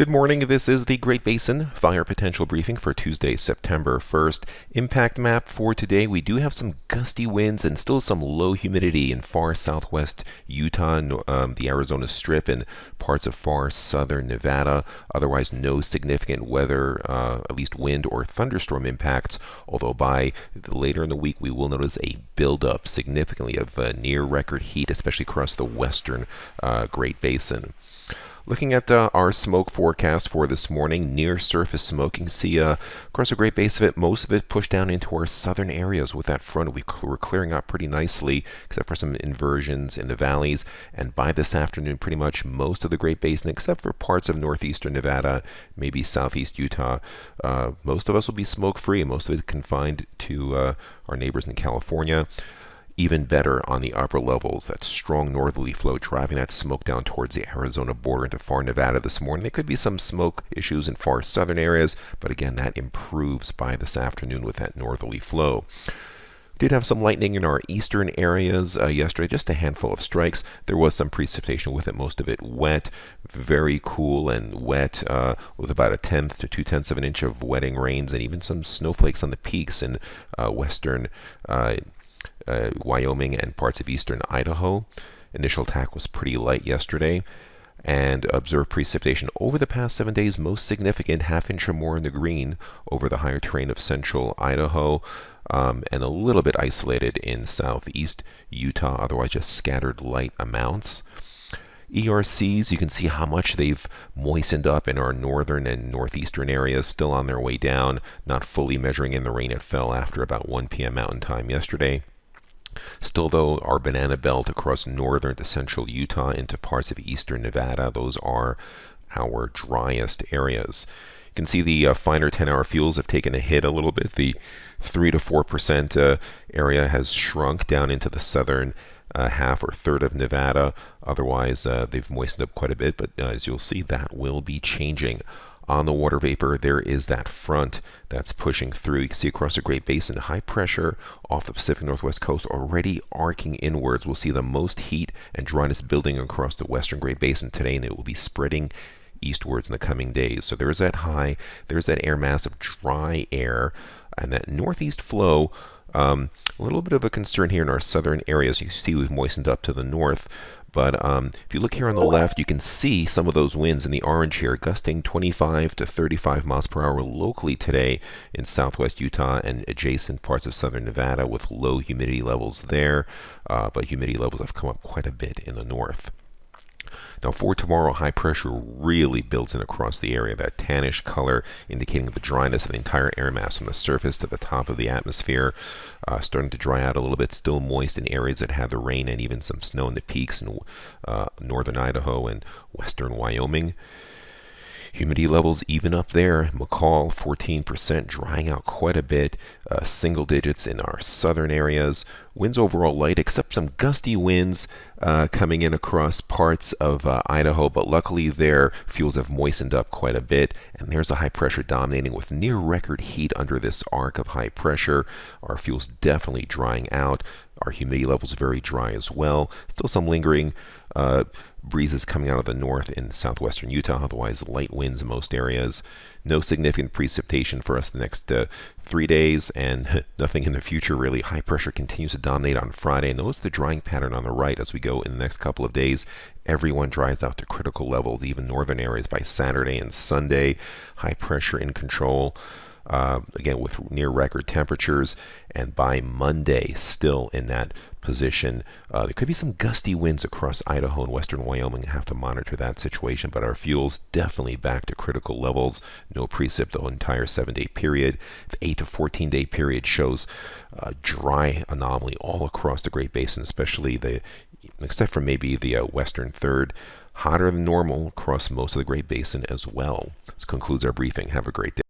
Good morning. This is the Great Basin Fire Potential Briefing for Tuesday, September 1st. Impact map for today. We do have some gusty winds and still some low humidity in far southwest Utah, the Arizona Strip, and parts of far southern Nevada. Otherwise, no significant weather, at least wind or thunderstorm impacts, although by later in the week we will notice a buildup significantly of near record heat, especially across the western Great Basin. Looking at our smoke forecast for this morning, near surface smoke, you can see across the Great Basin, most of it pushed down into our southern areas with that front. We're clearing out pretty nicely, except for some inversions in the valleys. And by this afternoon, pretty much most of the Great Basin, except for parts of northeastern Nevada, maybe southeast Utah, most of us will be smoke-free. Most of it confined to our neighbors in California. Even better on the upper levels, that strong northerly flow driving that smoke down towards the Arizona border into far Nevada this morning. There could be some smoke issues in far southern areas, but again, that improves by this afternoon with that northerly flow. Did have some lightning in our eastern areas yesterday, just a handful of strikes. There was some precipitation with it, most of it wet, very cool and wet, with about 1/10 to 2/10 of an inch of wetting rains and even some snowflakes on the peaks in western Wyoming and parts of eastern Idaho. Initial attack was pretty light yesterday, and observed precipitation over the past 7 days, most significant, 1/2 inch or more in the green over the higher terrain of central Idaho, and a little bit isolated in southeast Utah, otherwise just scattered light amounts. ERCs, you can see how much they've moistened up in our northern and northeastern areas, still on their way down, not fully measuring in the rain it fell after about 1 p.m. Mountain Time yesterday. Still, though, our banana belt across northern to central Utah into parts of eastern Nevada, those are our driest areas. You can see the finer 10-hour fuels have taken a hit a little bit. The 3 to 4% area has shrunk down into the southern half or third of Nevada. Otherwise, they've moistened up quite a bit, but as you'll see, that will be changing. On the water vapor, there is that front that's pushing through. You can see across the Great Basin, high pressure off the Pacific Northwest coast already arcing inwards. We'll see the most heat and dryness building across the western Great Basin today, and it will be spreading eastwards in the coming days. So there's that high, there's that air mass of dry air, and that northeast flow. A little bit of a concern here in our southern areas. You see we've moistened up to the north. But if you look here on the left, you can see some of those winds in the orange here, gusting 25 to 35 miles per hour locally today in southwest Utah and adjacent parts of southern Nevada with low humidity levels there. But humidity levels have come up quite a bit in the north. Now for tomorrow, high pressure really builds in across the area, that tannish color indicating the dryness of the entire air mass from the surface to the top of the atmosphere. Starting to dry out a little bit, still moist in areas that had the rain and even some snow in the peaks in northern Idaho and western Wyoming. Humidity levels even up there. McCall, 14%, drying out quite a bit. Single digits in our southern areas. Winds overall light, except some gusty winds coming in across parts of Idaho, but luckily their fuels have moistened up quite a bit, and there's a high pressure dominating with near record heat under this arc of high pressure. Our fuels definitely drying out. Our humidity levels very dry as well. Still some lingering breezes coming out of the north in southwestern Utah, otherwise light winds in most areas. No significant precipitation for us the next 3 days, and nothing in the future really. High pressure continues to dominate on Friday. Notice the drying pattern on the right as we go in the next couple of days. Everyone dries out to critical levels, even northern areas by Saturday and Sunday. High pressure in control. Again, with near record temperatures, and by Monday, still in that position. There could be some gusty winds across Idaho and western Wyoming. Have to monitor that situation, but our fuels definitely back to critical levels. No precip the entire 7-day period. The 8 to 14-day period shows dry anomaly all across the Great Basin, especially except for maybe the western third. Hotter than normal across most of the Great Basin as well. This concludes our briefing. Have a great day.